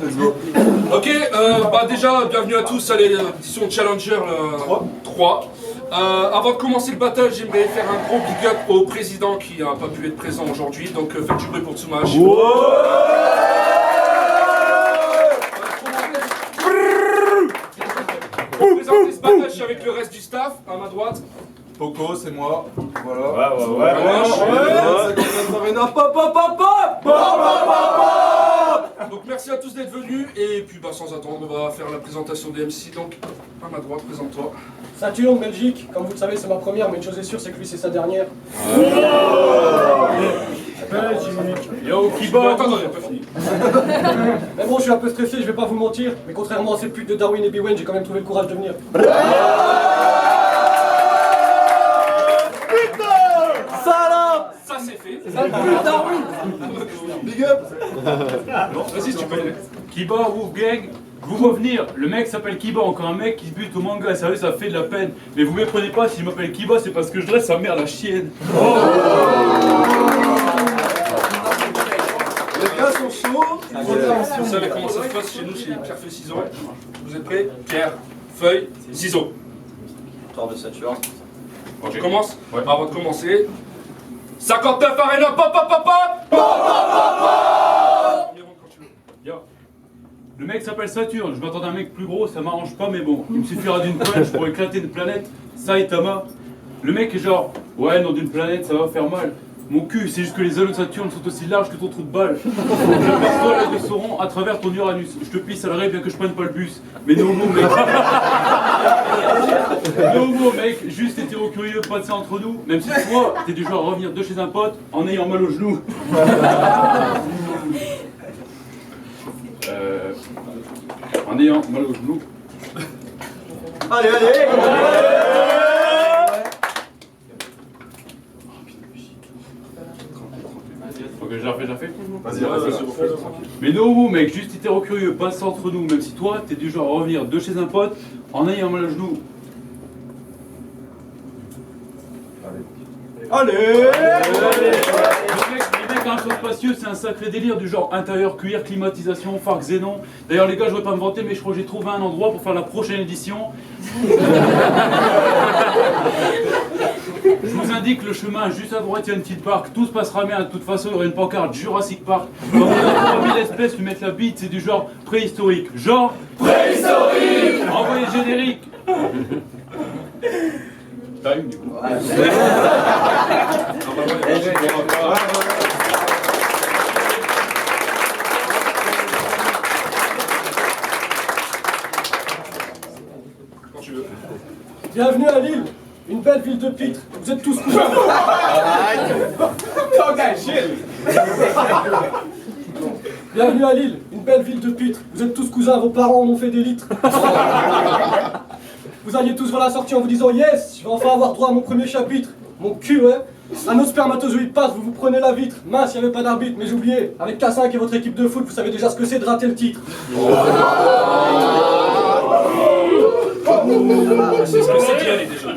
Ok, déjà, bienvenue à tous à l'édition Challenger 3. Avant de commencer le battle, j'aimerais faire un gros big up au président qui n'a pas pu être présent aujourd'hui, donc faites du bruit pour Tsumash. Pour présenter ce battle, je suis avec le reste du staff, à ma droite. Poco, c'est moi. Voilà. Donc merci à tous d'être venus et puis sans attendre on va faire la présentation des MC. Donc à ma droite, présente-toi. Saturne, Belgique, comme vous le savez c'est ma première mais une chose est sûre c'est que lui c'est sa dernière. Belgique. Yo Kiba. Attends, j'ai pas fini. Mais bon je suis un peu stressé, je vais pas vous mentir, mais contrairement à ces putes de Darwin et Biwen, j'ai quand même trouvé le courage de venir. Ça c'est fait. Big up. Vas-y si tu peux. Kiba, Wolfgang, vous revenir. Le mec s'appelle Kiba, encore un mec qui se bute au manga, sérieux, ça fait de la peine. Mais vous méprenez pas, si je m'appelle Kiba, c'est parce que je dresse sa mère la chienne. Les gars sont chauds. Vous savez comment ça se passe chez nous, chez Pierre Feuille Ciseaux. Vous êtes prêts? Pierre, Feuille, Ciseaux. Victoire de Saturne. Bon, je commence. Avant de commencer. 59 Arena, papa. Yo. Le mec s'appelle Saturne, je m'attendais à un mec plus gros, ça m'arrange pas, mais bon, il me suffira d'une poêle, je pourrais éclater une planète. Saitama. Le mec est genre, ouais, non, d'une planète, ça va faire mal. Mon cul, c'est juste que les anneaux de Saturne sont aussi larges que ton trou de balle. Je perçois l'œil de Sauron à travers ton Uranus. Je te pisse à l'arrêt bien que je prenne pas le bus. Mais no homo, mec. No homo, mec. Juste hétéro-curieux, pas de ça entre nous. Même si toi, t'es du genre à revenir de chez un pote en ayant mal au genou. En ayant mal au genou. Allez. Ok, j'ai refait. Vas-y. Mais no homo, mec, juste hétéro-curieux, pas ça entre nous. Même si toi, t'es du genre à revenir de chez un pote en ayant mal au genou. Allez. Les mecs dans le saut spacieux, c'est un sacré délire du genre intérieur, cuir, climatisation, phare xénon. D'ailleurs les gars, je voudrais pas me vanter, mais je crois que j'ai trouvé un endroit pour faire la prochaine édition. Je vous indique le chemin, juste à droite il y a une petite barque, tout se passera bien, de toute façon il y aura une pancarte Jurassic Park. Comme on a 3000 espèces lui mettre la bite, c'est du genre préhistorique. Genre préhistorique. Envoyez le générique. Time du coup. Quand tu veux. Bienvenue à Lille, une belle ville de pitre, vous êtes tous cousins. Bienvenue à Lille, une belle ville de pitre, vous êtes tous cousins, vos parents en ont fait des litres. Vous alliez tous vers la sortie en vous disant yes, je vais enfin avoir droit à mon premier chapitre. Mon cul, ouais. Un autre spermatozoïde passe, vous prenez la vitre. Mince, il n'y avait pas d'arbitre, mais j'ai oublié. Avec K5 et votre équipe de foot, vous savez déjà ce que c'est de rater le titre. C'est ce que c'est d'y aller déjà.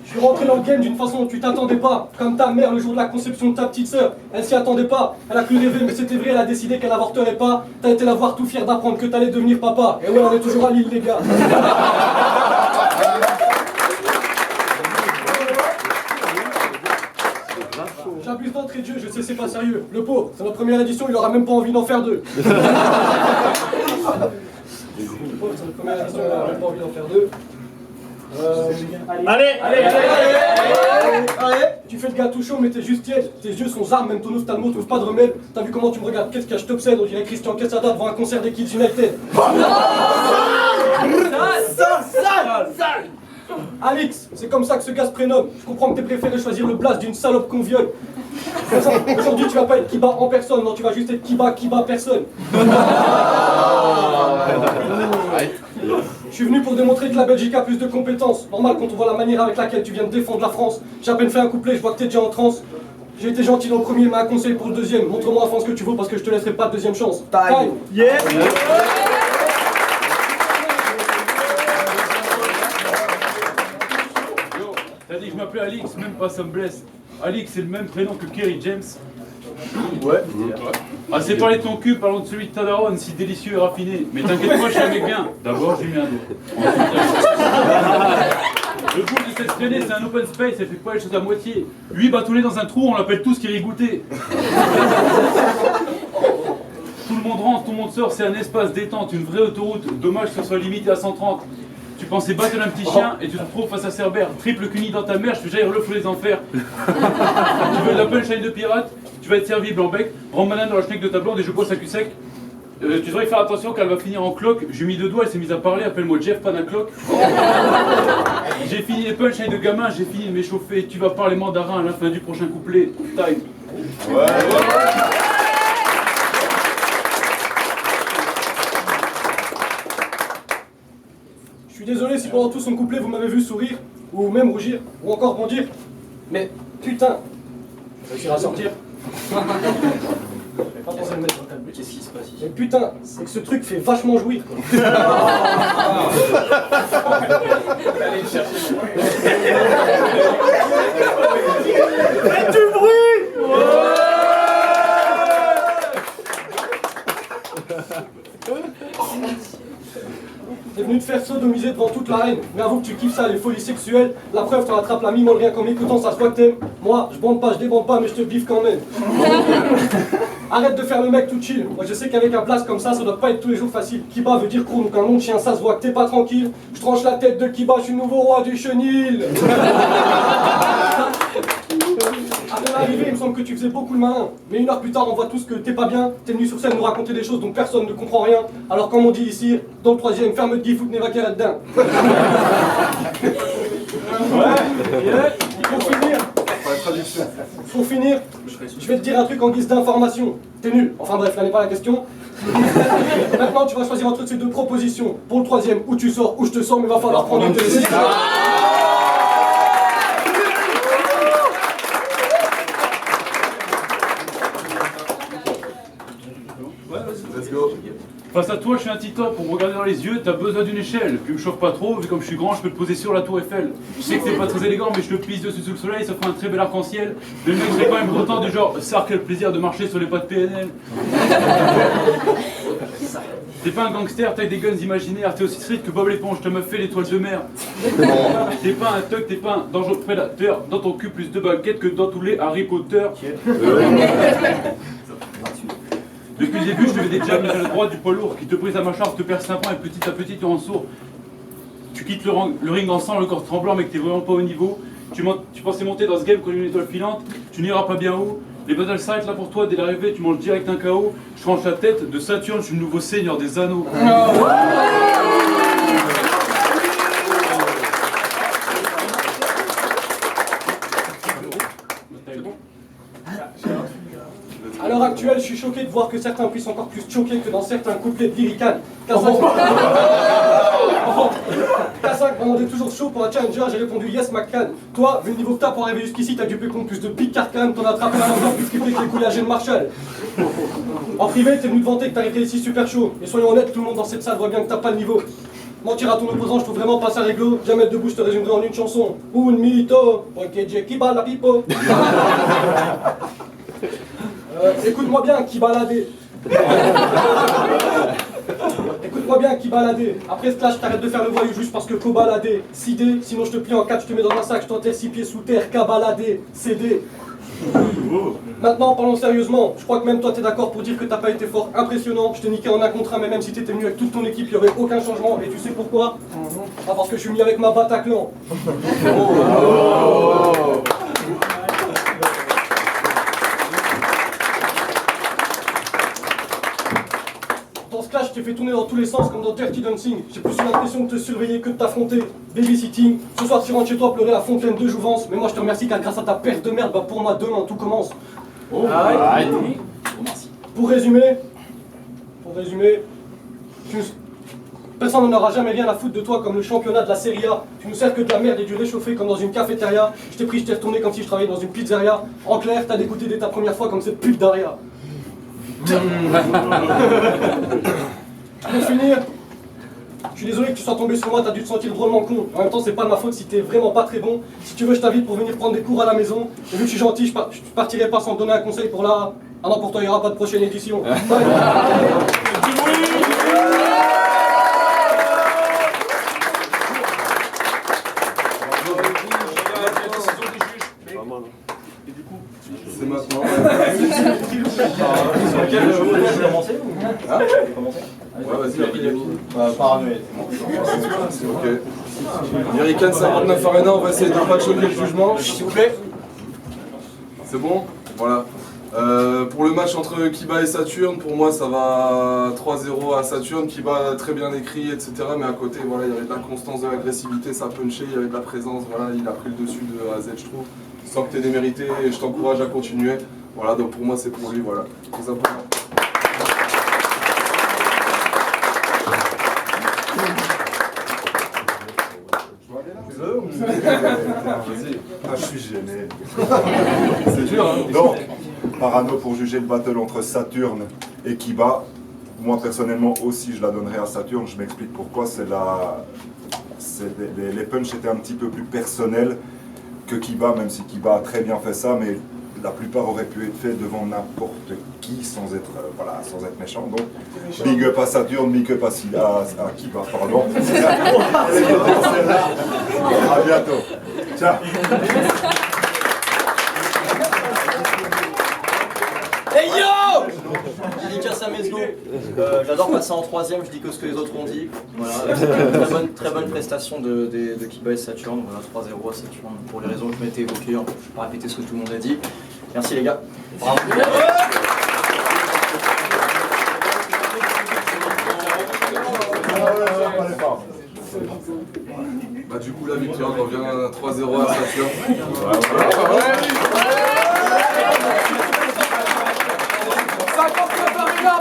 Je suis rentré dans le game d'une façon dont tu t'attendais pas. Comme ta mère le jour de la conception de ta petite sœur. Elle s'y attendait pas. Elle a cru rêver, mais c'était vrai, elle a décidé qu'elle avorterait pas. T'as été la voir tout fier d'apprendre que t'allais devenir papa. Et ouais, on est toujours à Lille, les gars. J'abuse d'entrée de jeu, je sais c'est pas sérieux. Le pauvre, c'est notre première édition, il aura même pas envie d'en faire deux. Le pauvre, c'est notre première édition, il aura même pas envie d'en faire deux. Allez. Tu fais le gars tout chaud mais t'es juste tiède. Tes yeux sont armes, même ton ophtalmo trouve pas de remède. T'as vu comment tu me regardes? Qu'est-ce que je t'obsède? On dirait Christian Quesada devant un concert des Kids United. Sale. Alix, c'est comme ça que ce gars se prénomme. Je comprends que t'es préféré choisir le blast d'une salope qu'on viole. Aujourd'hui tu vas pas être Kiba en personne, non tu vas juste être Kiba personne. Je suis venu pour démontrer que la Belgique a plus de compétences. Normal quand on voit la manière avec laquelle tu viens de défendre la France. J'ai à peine fait un couplet, je vois que t'es déjà en transe. J'ai été gentil dans le premier, mais un conseil pour le deuxième. Montre-moi à fond ce que tu veux parce que je te laisserai pas de deuxième chance. Time. Yes. T'as dit que je m'appelais Alix, même pas ça me blesse. Alix c'est le même prénom que Kerry James. Ouais. Ah, c'est parler de ton cul, parlons de celui de ta daronne, si délicieux et raffiné. Mais t'inquiète pas, je suis un mec bien. D'abord, j'ai mis un doigt. Le goût de cette traînée, c'est un open space, elle fait pas les choses à moitié. 8 bâtonnets dans un trou, on l'appelle tous Kirigouté. Tout le monde rentre, tout le monde sort, c'est un espace détente, une vraie autoroute. Dommage que ce soit limité à 130. Tu pensais battre un petit chien et tu te retrouves face à Cerbère. Triple cuni dans ta mère, je fais jaillir le feu les enfers. Tu veux de la punchline de pirate, tu vas être servi blanc-bec, rends malin dans la schneck de ta blonde et je bois sa cul sec. Tu devrais faire attention qu'elle va finir en cloque. J'ai mis 2 doigts, elle s'est mise à parler, appelle-moi Jeff Panacloc. J'ai fini les punchlines de gamin, j'ai fini de m'échauffer. Tu vas parler mandarin à la fin du prochain couplet. Time. Ouais. Je suis désolé si pendant tout son couplet vous m'avez vu sourire, ou même rougir, ou encore bondir. Mais putain, je vais réussir à sortir. Je vais pas penser à le mettre sur ta bulle. Qu'est-ce qui se passe ici? Mais putain, c'est que ce truc fait vachement jouir, quoi. Allez le chercher. Faites du bruit! T'es venu te faire sodomiser devant toute la haine, mais avoue que tu kiffes ça, les folies sexuelles. La preuve, t'en attrapes la mime en rien qu'en m'écoutant, ça se voit que t'aimes. Moi, je bande pas, je débande pas, mais je te biffe quand même. Arrête de faire le mec tout chill. Moi, je sais qu'avec un place comme ça doit pas être tous les jours facile. Kiba veut dire cool, donc un nom de chien, ça se voit que t'es pas tranquille. Je tranche la tête de Kiba, je suis le nouveau roi du chenil. Après l'arrivée, il me semble que tu faisais beaucoup le malin. Mais 1 heure plus tard, on voit tous que t'es pas bien. T'es venu sur scène nous raconter des choses dont personne ne comprend rien. Alors comme on dit ici, dans le 3ème, ferme de gif ou tenez vaquer là-dedans. Pour finir, je vais te dire un truc en guise d'information. T'es nul. Enfin bref, là n'est pas la question. Maintenant, tu vas choisir entre ces 2 propositions. Pour le 3ème, où tu sors, où je te sors, mais va falloir prendre une décision. Let's go. Face à toi, je suis un titop, pour me regarder dans les yeux, t'as besoin d'une échelle. Puis me chauffe pas trop, vu comme je suis grand, je peux te poser sur la tour Eiffel. Je sais que c'est pas très élégant, mais je te pisse dessus sous le soleil, ça fera un très bel arc-en-ciel. Mais le mec serait quand même content du genre, ça, quel plaisir de marcher sur les pas de PNL. T'es pas un gangster, t'as des guns imaginaires, t'es aussi street que Bob l'éponge, te me fait l'étoile de mer. T'es pas un thug, t'es pas un dangereux prédateur. Dans ton cul, plus de baguettes que dans tous les Harry Potter. Depuis le début, je te mets des jams à la droite du poids lourd qui te brise la mâchoire, te perce un point et petit à petit tu rends sourd. Tu quittes le ring en sang, le corps tremblant, mais que t'es vraiment pas au niveau. Tu pensais monter dans ce game comme une étoile filante, tu n'iras pas bien haut. Les battles s'arrêtent là pour toi, dès l'arrivée, tu manges direct un KO. Je tranche la tête de Saturne, je suis le nouveau seigneur des anneaux. À l'heure actuelle, je suis choqué de voir que certains puissent encore plus choquer que dans certains couplets de Lyrical. K5 demandait toujours chaud pour un challenger, j'ai répondu yes McCann. Toi, vu le niveau que t'as pour arriver jusqu'ici, t'as dû contre plus de pics qu'Arkane, t'en as attrapé un enveloppe plus triplé que les couilles à Gene Marshall. En privé, t'es venu te vanter que t'arrivais ici super chaud. Et soyons honnêtes, tout le monde dans cette salle voit bien que t'as pas le niveau. Mentir à ton opposant, je trouve vraiment pas ça réglo. Jamais debout, je te résumerai en une chanson. Un mito, ok, Kiba la pipo. Écoute-moi bien, qui baladait. Écoute-moi bien, qui baladait. Après ce clash, t'arrêtes de faire le voyou juste parce que co baladé. Sidé, sinon je te plie en 4, je te mets dans un sac, je t'enterre 6 pieds sous terre, baladé, cédé. Maintenant, parlons sérieusement. Je crois que même toi t'es d'accord pour dire que t'as pas été fort impressionnant. Je t'ai niqué en 1 contre 1, mais même si t'étais venu avec toute ton équipe, il y aurait aucun changement. Et tu sais pourquoi? Ah, parce que je suis venu avec ma Bataclan. Dans ce clash, je t'ai fait tourner dans tous les sens comme dans Dirty Dancing. J'ai plus eu l'impression de te surveiller que de t'affronter. Babysitting, ce soir tu rentres chez toi pleurer la fontaine de jouvence. Mais moi je te remercie car grâce à ta perte de merde, bah pour moi demain tout commence. Pour résumer, personne n'en aura jamais rien à foutre de toi comme le championnat de la Serie A. Tu nous sers que de la merde et du réchauffé comme dans une cafétéria. Je t'ai pris, je t'ai retourné comme si je travaillais dans une pizzeria. En clair, t'as dégoûté dès ta première fois comme cette pute d'Aria. Pour finir, je suis désolé que tu sois tombé sur moi, t'as dû te sentir drôlement con. En même temps, c'est pas de ma faute si t'es vraiment pas très bon. Si tu veux, je t'invite pour venir prendre des cours à la maison. Et vu que je suis gentil, je partirai pas sans te donner un conseil pour la Ah non, pour toi, il n'y aura pas de prochaine édition. C'est maintenant. Ouais, vas-y, Paranoïa. c'est ok. American 59 Arena, on va essayer de pas choquer le jugement. S'il vous plaît. C'est bon? Voilà. Pour le match entre Kiba et Saturne, pour moi ça va 3-0 à Saturne. Kiba très bien écrit, etc. Mais à côté, voilà, il y avait de la constance, de l'agressivité, ça punchait, il y avait de la présence. Voilà, il a pris le dessus de A à Z, je trouve. Sans que tu aies démérité et je t'encourage à continuer. Voilà, donc pour moi c'est pour lui, voilà. Très important. Vas-y. Ah, je suis gêné. C'est dur, hein? Donc, Parano pour juger le battle entre Saturne et Kiba. Moi, personnellement, aussi, je la donnerais à Saturne. Je m'explique pourquoi. Les punchs étaient un petit peu plus personnels que Kiba, même si Kiba a très bien fait ça, mais la plupart auraient pu être faits devant n'importe qui sans être, sans être méchant. Donc, big up à Saturne, big up à Kiba, pardon. À bientôt. Ciao. Hey yo! Dédicace à Mesgo. J'adore passer en troisième, je dis que ce que les autres ont dit. Voilà, très bonne prestation de Kiba et Saturne. Voilà, 3-0 à Saturne pour les raisons que je m'étais évoquées. Je ne vais pas répéter ce que tout le monde a dit. Merci les gars. Bravo. Bah du coup la victoire revient à 3-0 à Saturne. Ça compte la